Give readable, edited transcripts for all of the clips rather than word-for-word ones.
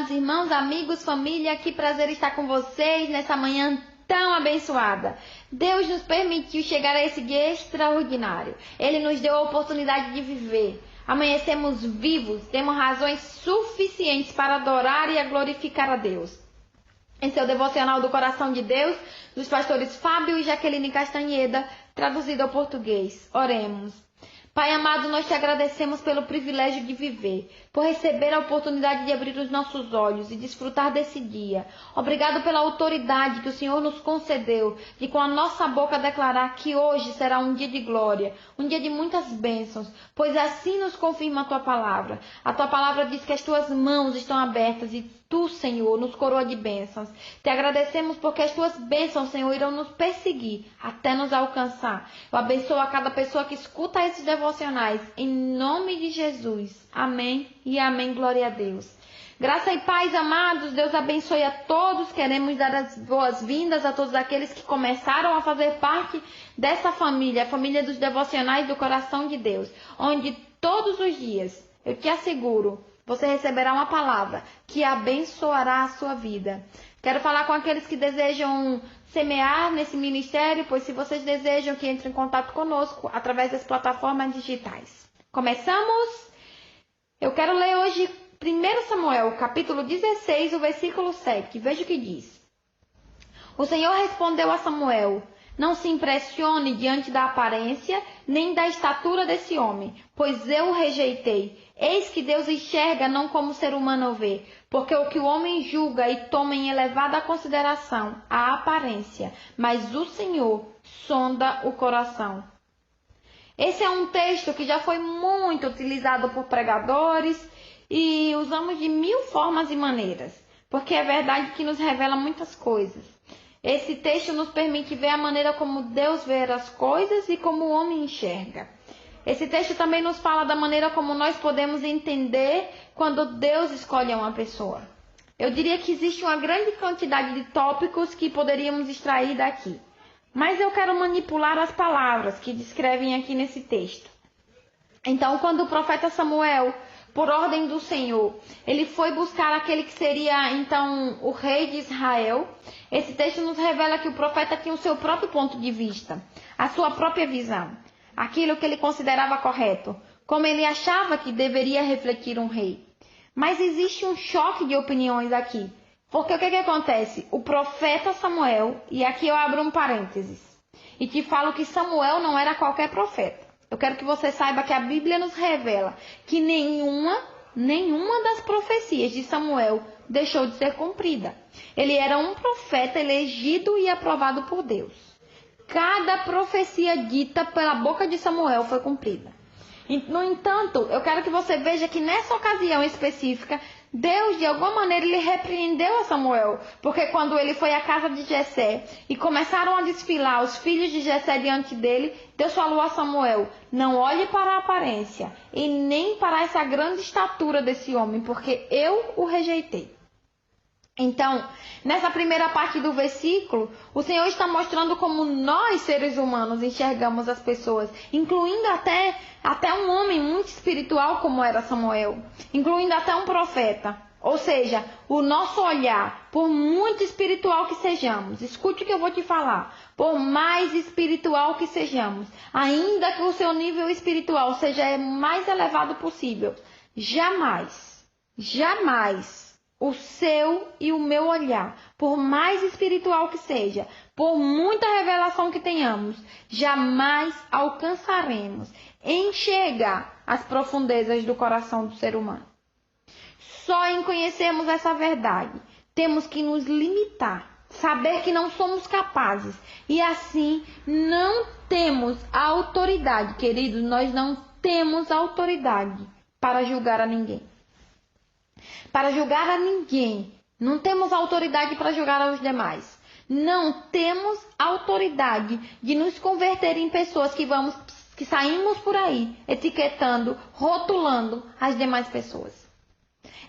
amados irmãos, amigos, família, que prazer estar com vocês nessa manhã tão abençoada. Deus nos permitiu chegar a esse dia extraordinário. Ele nos deu a oportunidade de viver. Amanhecemos vivos, temos razões suficientes para adorar e a glorificar a Deus. Esse é o devocional do Coração de Deus, dos pastores Fábio e Jaqueline Castanheda, traduzido ao português. Oremos. Pai amado, nós te agradecemos pelo privilégio de viver, por receber a oportunidade de abrir os nossos olhos e desfrutar desse dia. Obrigado pela autoridade que o Senhor nos concedeu, de com a nossa boca declarar que hoje será um dia de glória, um dia de muitas bênçãos, pois assim nos confirma a tua palavra. A tua palavra diz que as tuas mãos estão abertas e tu, Senhor, nos coroa de bênçãos. Te agradecemos porque as tuas bênçãos, Senhor, irão nos perseguir até nos alcançar. Eu abençoo a cada pessoa que escuta esses devocionais, em nome de Jesus. Amém e amém. Glória a Deus. Graça e paz, amados. Deus abençoe a todos. Queremos dar as boas-vindas a todos aqueles que começaram a fazer parte dessa família, a família dos devocionais do Coração de Deus, onde todos os dias, eu te asseguro, você receberá uma palavra que abençoará a sua vida. Quero falar com aqueles que desejam semear nesse ministério, pois se vocês desejam que entre em contato conosco através das plataformas digitais. Começamos? Eu quero ler hoje 1 Samuel, capítulo 16, o versículo 7. Veja o que diz. O Senhor respondeu a Samuel: não se impressione diante da aparência, nem da estatura desse homem, pois eu o rejeitei. Eis que Deus enxerga não como o ser humano vê, porque o que o homem julga e toma em elevada consideração a aparência, mas o Senhor sonda o coração. Esse é um texto que já foi muito utilizado por pregadores e usamos de mil formas e maneiras, porque é verdade que nos revela muitas coisas. Esse texto nos permite ver a maneira como Deus vê as coisas e como o homem enxerga. Esse texto também nos fala da maneira como nós podemos entender quando Deus escolhe uma pessoa. Eu diria que existe uma grande quantidade de tópicos que poderíamos extrair daqui. Mas eu quero manipular as palavras que descrevem aqui nesse texto. Então, quando o profeta Samuel, por ordem do Senhor, ele foi buscar aquele que seria, então, o rei de Israel, esse texto nos revela que o profeta tinha o seu próprio ponto de vista, a sua própria visão, aquilo que ele considerava correto, como ele achava que deveria refletir um rei. Mas existe um choque de opiniões aqui, porque o que acontece? O profeta Samuel, e aqui eu abro um parênteses, e te falo que Samuel não era qualquer profeta. Eu quero que você saiba que a Bíblia nos revela que nenhuma das profecias de Samuel deixou de ser cumprida. Ele era um profeta elegido e aprovado por Deus. Cada profecia dita pela boca de Samuel foi cumprida. No entanto, eu quero que você veja que nessa ocasião específica, Deus, de alguma maneira, ele repreendeu a Samuel, porque quando ele foi à casa de Jessé e começaram a desfilar os filhos de Jessé diante dele, Deus falou a Samuel: não olhe para a aparência e nem para essa grande estatura desse homem, porque eu o rejeitei. Então, nessa primeira parte do versículo, o Senhor está mostrando como nós, seres humanos, enxergamos as pessoas, incluindo até um homem muito espiritual como era Samuel, incluindo até um profeta. Ou seja, o nosso olhar, por muito espiritual que sejamos, escute o que eu vou te falar, por mais espiritual que sejamos, ainda que o seu nível espiritual seja o mais elevado possível, jamais o seu e o meu olhar, por mais espiritual que seja, por muita revelação que tenhamos, jamais alcançaremos enxergar as profundezas do coração do ser humano. Só em conhecermos essa verdade, temos que nos limitar, saber que não somos capazes e assim não temos a autoridade, queridos, nós não temos autoridade para julgar a ninguém. Para julgar a ninguém. Não temos autoridade para julgar aos demais. Não temos autoridade de nos converter em pessoas que saímos por aí etiquetando, rotulando as demais pessoas.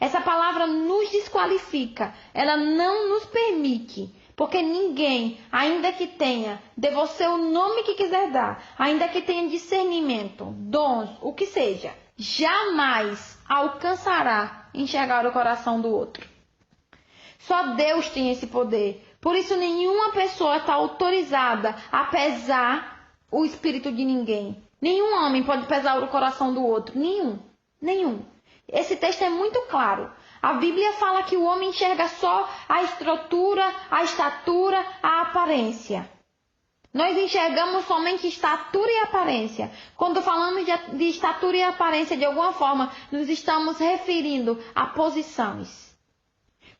Essa palavra nos desqualifica. Ela não nos permite. Porque ninguém, ainda que tenha, dê você o nome que quiser dar, ainda que tenha discernimento, dons, o que seja, jamais alcançará enxergar o coração do outro. Só Deus tem esse poder. Por isso nenhuma pessoa está autorizada a pesar o espírito de ninguém. Nenhum homem pode pesar o coração do outro. Nenhum. Esse texto é muito claro. A Bíblia fala que o homem enxerga só a estrutura, a estatura, a aparência. Nós enxergamos somente estatura e aparência. Quando falamos de estatura e aparência, de alguma forma, nos estamos referindo a posições.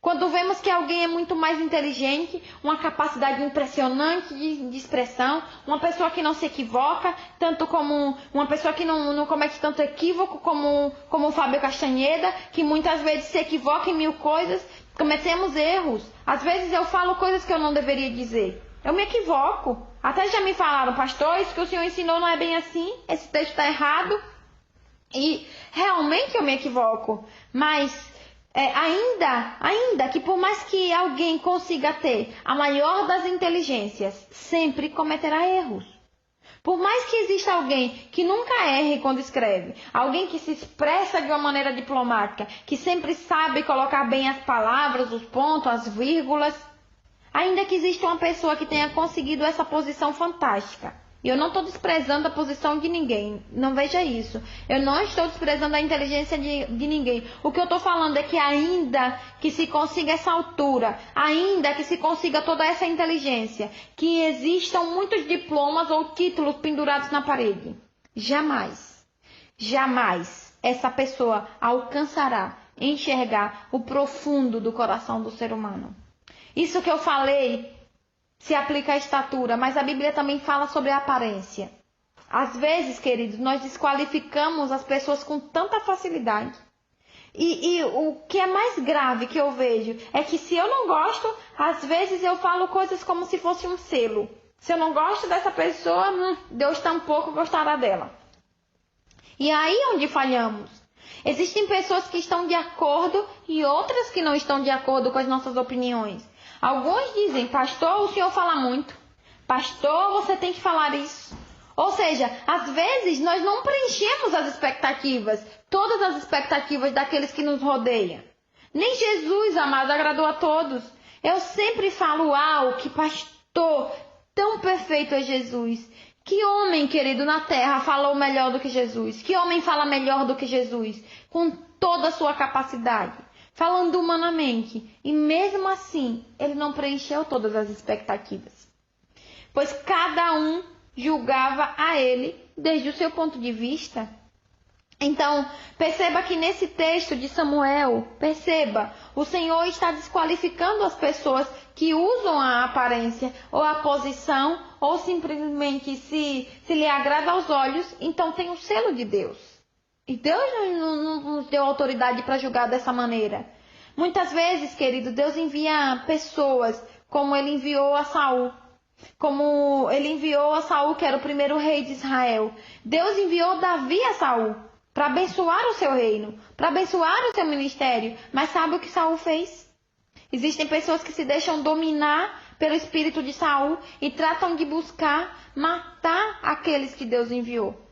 Quando vemos que alguém é muito mais inteligente, uma capacidade impressionante de expressão, uma pessoa que não se equivoca, tanto como uma pessoa que não comete tanto equívoco como o Fábio Castanheda, que muitas vezes se equivoca em mil coisas, cometemos erros. Às vezes eu falo coisas que eu não deveria dizer. Eu me equivoco. Até já me falaram, pastor, isso que o senhor ensinou não é bem assim, esse texto está errado. E realmente eu me equivoco. Mas ainda que por mais que alguém consiga ter a maior das inteligências, sempre cometerá erros. Por mais que exista alguém que nunca erre quando escreve, alguém que se expressa de uma maneira diplomática, que sempre sabe colocar bem as palavras, os pontos, as vírgulas, ainda que exista uma pessoa que tenha conseguido essa posição fantástica. E eu não estou desprezando a posição de ninguém, não veja isso. Eu não estou desprezando a inteligência de ninguém. O que eu estou falando é que ainda que se consiga essa altura, ainda que se consiga toda essa inteligência, que existam muitos diplomas ou títulos pendurados na parede, jamais essa pessoa alcançará enxergar o profundo do coração do ser humano. Isso que eu falei se aplica à estatura, mas a Bíblia também fala sobre a aparência. Às vezes, queridos, nós desqualificamos as pessoas com tanta facilidade. E o que é mais grave que eu vejo é que se eu não gosto, às vezes eu falo coisas como se fosse um selo. Se eu não gosto dessa pessoa, Deus tampouco gostará dela. E aí é onde falhamos. Existem pessoas que estão de acordo e outras que não estão de acordo com as nossas opiniões. Alguns dizem, pastor, o senhor fala muito. Pastor, você tem que falar isso. Ou seja, às vezes nós não preenchemos as expectativas, todas as expectativas daqueles que nos rodeiam. Nem Jesus, amado, agradou a todos. Eu sempre falo, que pastor tão perfeito é Jesus. Que homem, querido, na terra falou melhor do que Jesus? Que homem fala melhor do que Jesus? Com toda a sua capacidade. Falando humanamente, e mesmo assim, ele não preencheu todas as expectativas. Pois cada um julgava a ele desde o seu ponto de vista. Então, perceba que nesse texto de Samuel, o Senhor está desqualificando as pessoas que usam a aparência ou a posição, ou simplesmente se lhe agrada aos olhos, então tem o selo de Deus. E Deus não nos deu autoridade para julgar dessa maneira. Muitas vezes, querido, Deus envia pessoas como ele enviou a Saul. Como ele enviou a Saul, que era o primeiro rei de Israel. Deus enviou Davi a Saul para abençoar o seu reino, para abençoar o seu ministério. Mas sabe o que Saul fez? Existem pessoas que se deixam dominar pelo espírito de Saul e tratam de buscar matar aqueles que Deus enviou.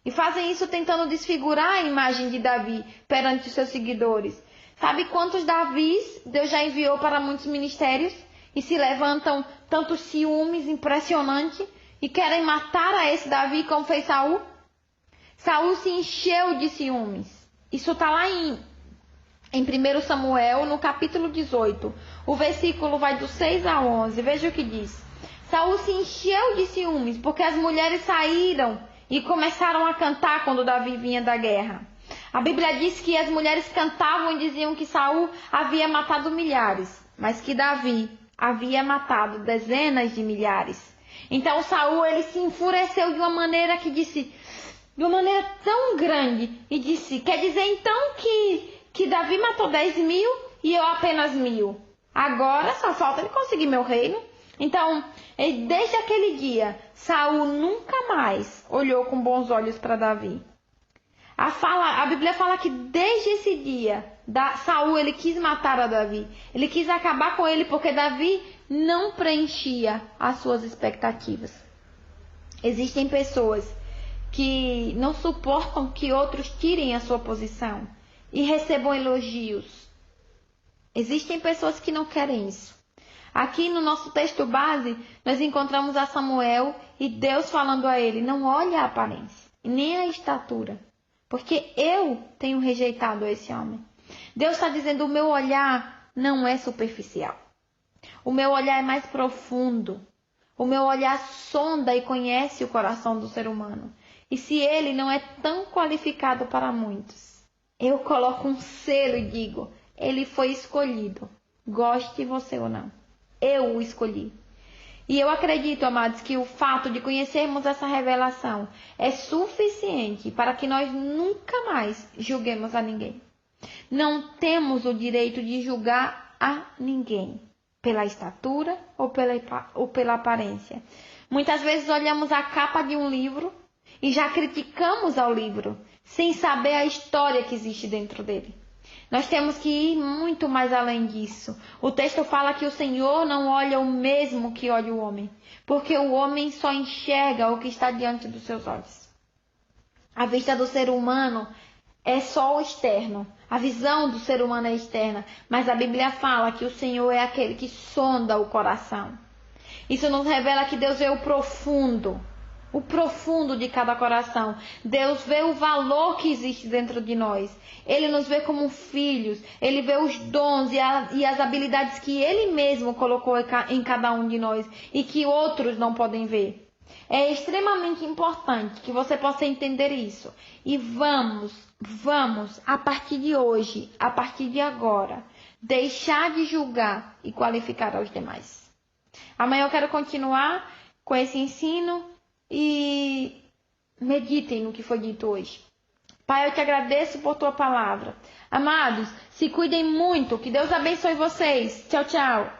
E fazem isso tentando desfigurar a imagem de Davi perante os seus seguidores. Sabe quantos Davis Deus já enviou para muitos ministérios? E se levantam tantos ciúmes impressionantes e querem matar a esse Davi como fez Saul? Saul se encheu de ciúmes. Isso está lá em 1 Samuel, no capítulo 18. O versículo vai do 6 a 11. Veja o que diz. Saul se encheu de ciúmes porque as mulheres saíram e começaram a cantar quando Davi vinha da guerra. A Bíblia diz que as mulheres cantavam e diziam que Saul havia matado milhares, mas que Davi havia matado dezenas de milhares. Então Saul ele se enfureceu de uma maneira tão grande e disse, quer dizer então que Davi matou 10.000 e eu apenas 1.000. Agora só falta ele conseguir meu reino. Então, desde aquele dia, Saul nunca mais olhou com bons olhos para Davi. A Bíblia fala que desde esse dia, Saul ele quis matar a Davi. Ele quis acabar com ele porque Davi não preenchia as suas expectativas. Existem pessoas que não suportam que outros tirem a sua posição e recebam elogios. Existem pessoas que não querem isso. Aqui no nosso texto base, nós encontramos a Samuel e Deus falando a ele: não olhe a aparência, nem a estatura, porque eu tenho rejeitado esse homem. Deus está dizendo: o meu olhar não é superficial. O meu olhar é mais profundo. O meu olhar sonda e conhece o coração do ser humano. E se ele não é tão qualificado para muitos, eu coloco um selo e digo: ele foi escolhido, goste você ou não. Eu o escolhi. E eu acredito, amados, que o fato de conhecermos essa revelação é suficiente para que nós nunca mais julguemos a ninguém. Não temos o direito de julgar a ninguém pela estatura ou pela aparência. Muitas vezes olhamos a capa de um livro e já criticamos ao livro, sem saber a história que existe dentro dele. Nós temos que ir muito mais além disso. O texto fala que o Senhor não olha o mesmo que olha o homem, porque o homem só enxerga o que está diante dos seus olhos. A vista do ser humano é só o externo. A visão do ser humano é externa, mas a Bíblia fala que o Senhor é aquele que sonda o coração. Isso nos revela que Deus vê o profundo de cada coração. Deus vê o valor que existe dentro de nós. Ele nos vê como filhos. Ele vê os dons e as habilidades que Ele mesmo colocou em cada um de nós e que outros não podem ver. É extremamente importante que você possa entender isso. E vamos, a partir de hoje, a partir de agora, deixar de julgar e qualificar aos demais. Amanhã eu quero continuar com esse ensino e meditem no que foi dito hoje. Pai, eu te agradeço por tua palavra. Amados, se cuidem muito. Que Deus abençoe vocês. Tchau, tchau.